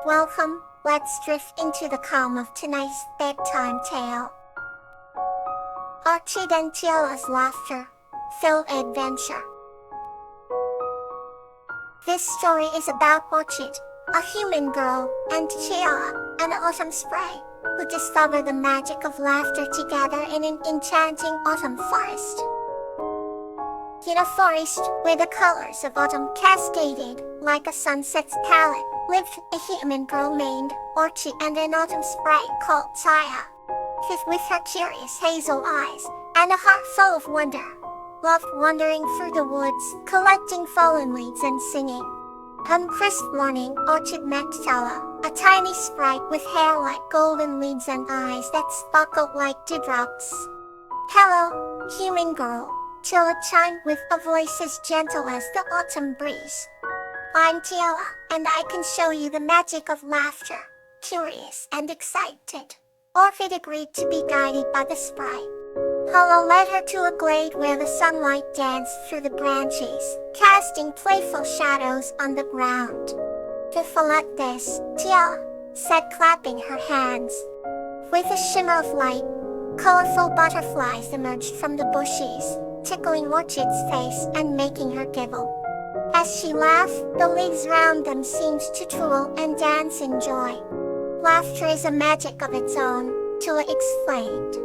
Welcome, let's drift into the calm of tonight's bedtime tale. Orchid and Tiala's laughter, filled adventure. This story is about Orchid, a human girl, and Tiala, an autumn sprite, who discover the magic of laughter together in an enchanting autumn forest. In a forest where the colors of autumn cascaded like a sunset's palette, lived a human girl named Orchid and an autumn sprite called Tiala. With her curious hazel eyes and a heart full of wonder, loved wandering through the woods, collecting fallen leaves and singing. One crisp morning, Orchid met Tiala, a tiny sprite with hair like golden leaves and eyes that sparkled like dewdrops. "Hello, human girl," Tiala chimed with a voice as gentle as the autumn breeze. "I'm Tiala, and I can show you the magic of laughter." Curious and excited, Orchid agreed to be guided by the sprite. Tiala led her to a glade where the sunlight danced through the branches, casting playful shadows on the ground. "Beautiful like this, Tiala," said, clapping her hands. With a shimmer of light, colorful butterflies emerged from the bushes, tickling Orchid's face and making her giggle. As she laughed, the leaves around them seemed to twirl and dance in joy. "Laughter is a magic of its own," Tiala explained.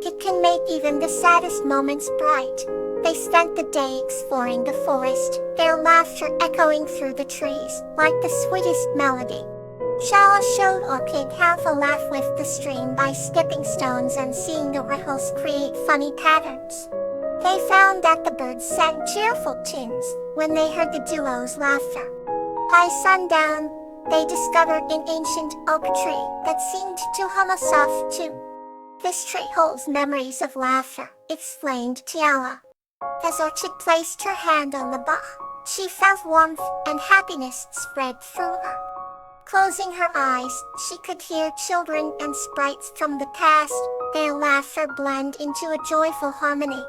"It can make even the saddest moments bright." They spent the day exploring the forest, their laughter echoing through the trees like the sweetest melody. Tiala showed Orchid how to laugh with the stream by skipping stones and seeing the ripples create funny patterns. They found that the birds sang cheerful tunes when they heard the duo's laughter. By sundown, they discovered an ancient oak tree that seemed to hum a soft tune. "This tree holds memories of laughter," explained Tiala. As Orchid placed her hand on the bark, she felt warmth and happiness spread through her. Closing her eyes, she could hear children and sprites from the past, their laughter blend into a joyful harmony.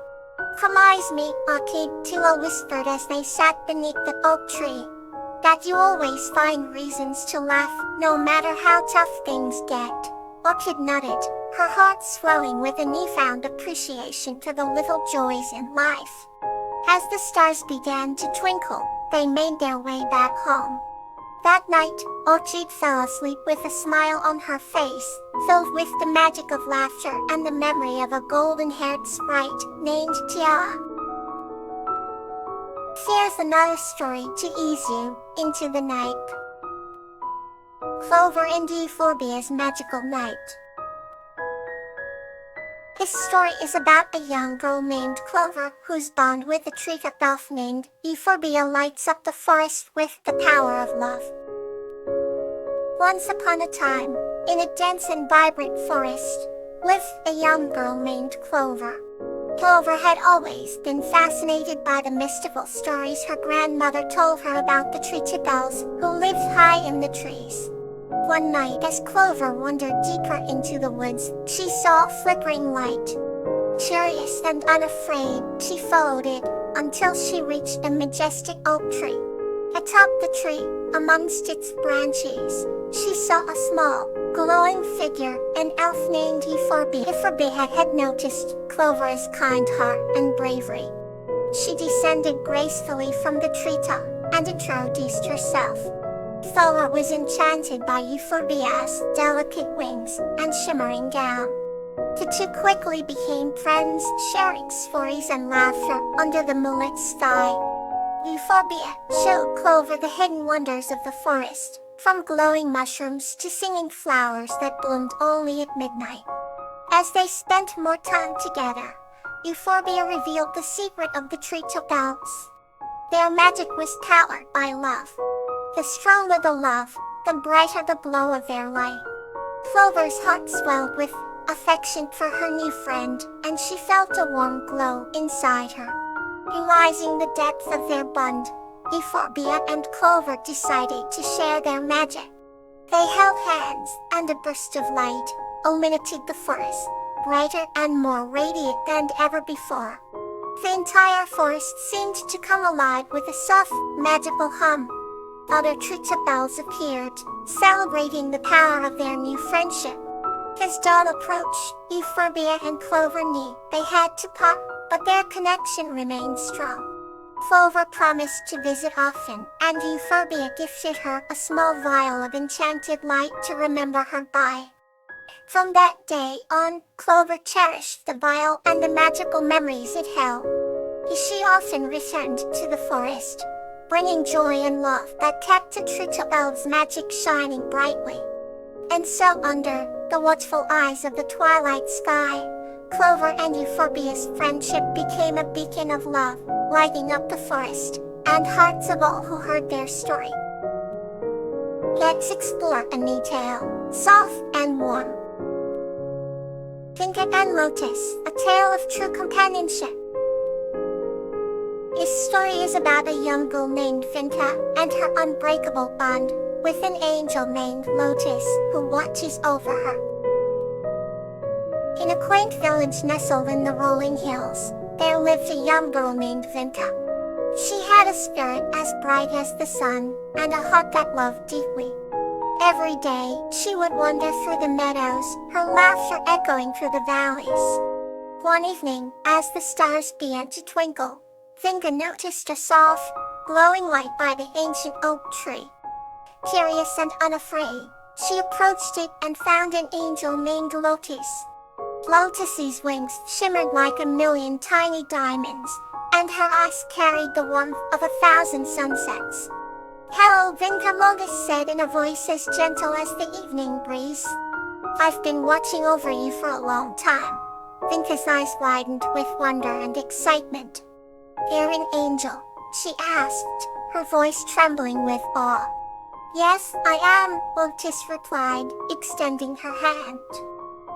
"Promise me, Orchid," Tiala whispered as they sat beneath the oak tree, "that you always find reasons to laugh, no matter how tough things get." Orchid nodded, her heart swelling with a newfound appreciation for the little joys in life. As the stars began to twinkle, they made their way back home. That night, Orchid fell asleep with a smile on her face, filled with the magic of laughter and the memory of a golden-haired sprite named Tiala. Here's another story to ease you into the night. Clover and Euphorbia's Magical Night. This story is about a young girl named Clover whose bond with a tree elf named Euphorbia lights up the forest with the power of love. Once upon a time, in a dense and vibrant forest, lived a young girl named Clover. Clover had always been fascinated by the mystical stories her grandmother told her about the tree elves who lived high in the trees. One night, as Clover wandered deeper into the woods, she saw a flickering light. Curious and unafraid, she followed it until she reached a majestic oak tree. Atop the tree, amongst its branches, she saw a small, glowing figure, an elf named Euphorbia. Euphorbia had noticed Clover's kind heart and bravery. She descended gracefully from the treetop and introduced herself. Clover was enchanted by Euphorbia's delicate wings and shimmering gown. The two quickly became friends, sharing stories and laughter under the moonlit sky. Euphorbia showed Clover the hidden wonders of the forest, from glowing mushrooms to singing flowers that bloomed only at midnight. As they spent more time together, Euphorbia revealed the secret of the tree elves. Their magic was powered by love. The stronger the love, the brighter the glow of their light. Clover's heart swelled with affection for her new friend, and she felt a warm glow inside her. Realizing the depth of their bond, Euphorbia and Clover decided to share their magic. They held hands, and a burst of light illuminated the forest, brighter and more radiant than ever before. The entire forest seemed to come alive with a soft, magical hum. other Truthabels appeared, celebrating the power of their new friendship. As dawn approached, Euphorbia and Clover knew they had to part, but their connection remained strong. Clover promised to visit often, and Euphorbia gifted her a small vial of enchanted light to remember her by. From that day on, Clover cherished the vial and the magical memories it held. She often returned to the forest, bringing joy and love that kept the Truthabel's magic shining brightly. And so under the watchful eyes of the twilight sky, Clover and Euphorbia's friendship became a beacon of love, lighting up the forest and hearts of all who heard their story. Let's explore a new tale, soft and warm. Vinca and Lotus, a tale of true companionship. This story is about a young girl named Vinca and her unbreakable bond with an angel named Lotus who watches over her. In a quaint village nestled in the rolling hills, there lived a young girl named Vinca. She had a spirit as bright as the sun and a heart that loved deeply. Every day, she would wander through the meadows, her laughter echoing through the valleys. One evening, as the stars began to twinkle, Vinca noticed a soft, glowing light by the ancient oak tree. Curious and unafraid, she approached it and found an angel named Lotus. Lotus's wings shimmered like a million tiny diamonds, and her eyes carried the warmth of 1,000 sunsets. "Hello, Vinca," Lotus said in a voice as gentle as the evening breeze. "I've been watching over you for a long time." Vinca's eyes widened with wonder and excitement. "You're an angel?" she asked, her voice trembling with awe. "Yes, I am," Lotus replied, extending her hand.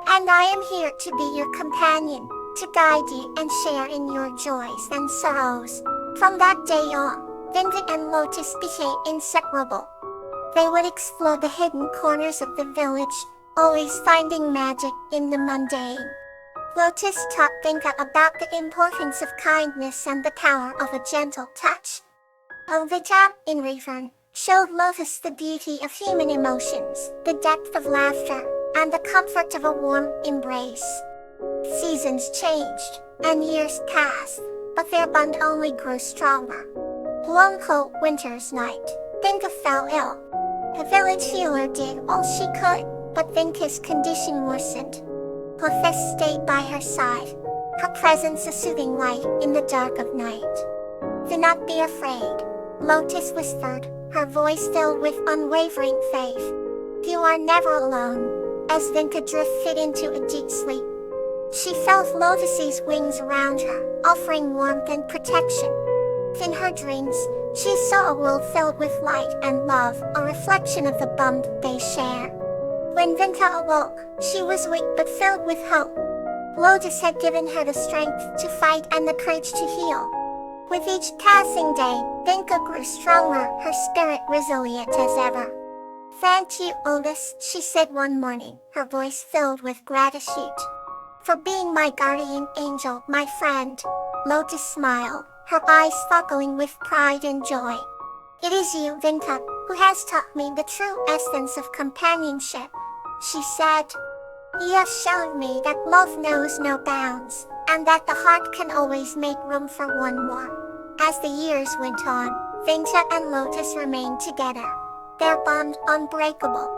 "And I am here to be your companion, to guide you and share in your joys and sorrows." From that day on, Vinca and Lotus became inseparable. They would explore the hidden corners of the village, always finding magic in the mundane. Lotus taught Vinca about the importance of kindness and the power of a gentle touch. Vinca, in return, showed Lotus the beauty of human emotions, the depth of laughter, and the comfort of a warm embrace. Seasons changed, and years passed, but their bond only grew stronger. One cold winter's night, Vinca fell ill. The village healer did all she could, but Vinca's condition worsened. Lotus stayed by her side, her presence a soothing light in the dark of night. "Do not be afraid," Lotus whispered, her voice filled with unwavering faith. "You are never alone." As Vinca drifted into a deep sleep, she felt Lotus's wings around her, offering warmth and protection. In her dreams, she saw a world filled with light and love, a reflection of the bond they share. When Vinca awoke, she was weak but filled with hope. Lotus had given her the strength to fight and the courage to heal. With each passing day, Vinca grew stronger, her spirit resilient as ever. "Thank you, Lotus," she said one morning, her voice filled with gratitude. "For being my guardian angel, my friend." Lotus smiled, her eyes sparkling with pride and joy. "It is you, Vinca, who has taught me the true essence of companionship," she said. "You have shown me that love knows no bounds, and that the heart can always make room for one more." As the years went on, Vinca and Lotus remained together, their bond unbreakable.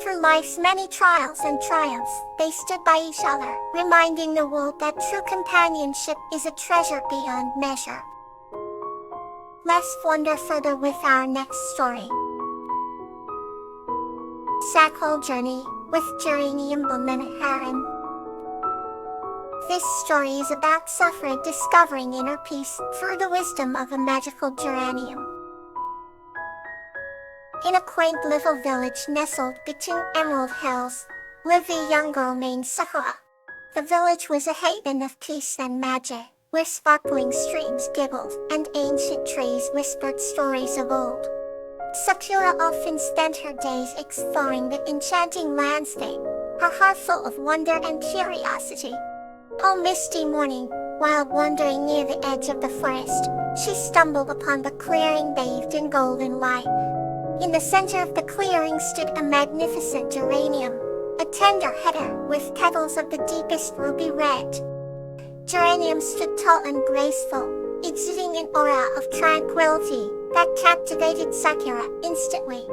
Through life's many trials and triumphs, they stood by each other, reminding the world that true companionship is a treasure beyond measure. Let's wander further with our next story. Sakral Journey with Geranium Harem. This story is about Safra discovering inner peace through the wisdom of a magical geranium. In a quaint little village nestled between emerald hills, lived a young girl named Sakura. The village was a haven of peace and magic, where sparkling streams giggled and ancient trees whispered stories of old. Sakura often spent her days exploring the enchanting landscape, her heart full of wonder and curiosity. On misty morning, while wandering near the edge of the forest, she stumbled upon the clearing bathed in golden light. In the center of the clearing stood a magnificent geranium, a tender header with petals of the deepest ruby red. Geranium stood tall and graceful, exuding an aura of tranquility that captivated Sakura instantly.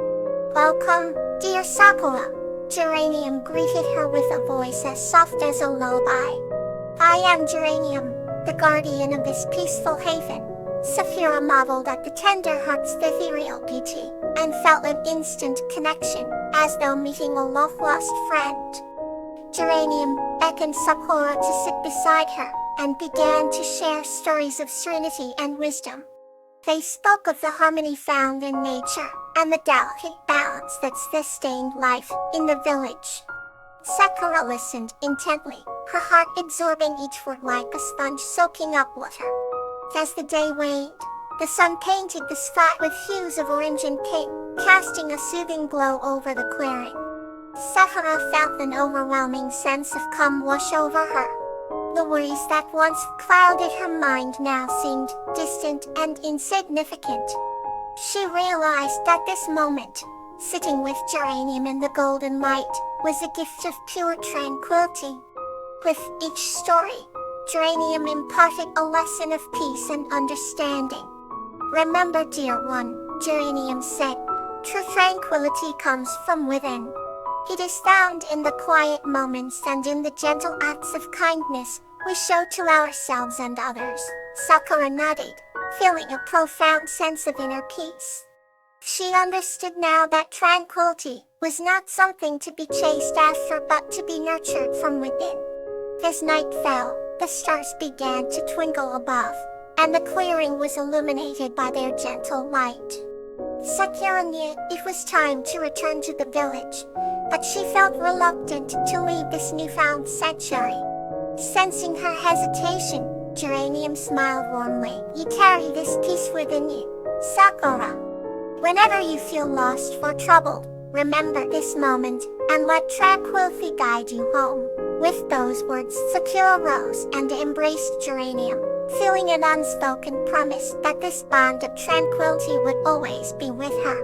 "Welcome, dear Sakura," Geranium greeted her with a voice as soft as a lullaby. "I am Geranium, the guardian of this peaceful haven." Sakura marveled at the tender heart's ethereal beauty, and felt an instant connection, as though meeting a long-lost friend. Geranium beckoned Sakura to sit beside her, and began to share stories of serenity and wisdom. They spoke of the harmony found in nature, and the delicate balance that sustained life in the village. Sakura listened intently, her heart absorbing each word like a sponge soaking up water. As the day waned, the sun painted the sky with hues of orange and pink, casting a soothing glow over the clearing. Sakura felt an overwhelming sense of calm wash over her. The worries that once clouded her mind now seemed distant and insignificant. She realized that this moment, sitting with Geranium in the golden light, was a gift of pure tranquility. With each story, Geranium imparted a lesson of peace and understanding. "Remember, dear one," Geranium said, "true tranquility comes from within. It is found in the quiet moments and in the gentle acts of kindness we show to ourselves and others." Sakura nodded, feeling a profound sense of inner peace. She understood now that tranquility was not something to be chased after but to be nurtured from within. As night fell, the stars began to twinkle above, and the clearing was illuminated by their gentle light. Sakura knew it was time to return to the village, but she felt reluctant to leave this newfound sanctuary. Sensing her hesitation, Geranium smiled warmly. "You carry this peace within you, Sakura. Whenever you feel lost or troubled, remember this moment, and let tranquility guide you home." With those words, Sakura rose and embraced Geranium, feeling an unspoken promise that this bond of tranquility would always be with her.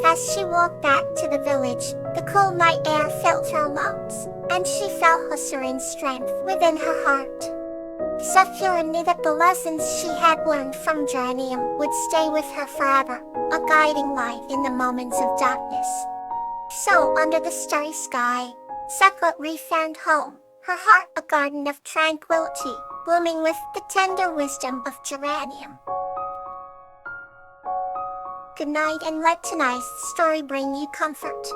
As she walked back to the village, the cool night air filled her lungs, and she felt a serene strength within her heart. Sakura knew that the lessons she had learned from Geranium would stay with her forever, a guiding light in the moments of darkness. So, under the starry sky, Sakura found home, her heart a garden of tranquility, blooming with the tender wisdom of Geranium. Good night, and let tonight's story bring you comfort.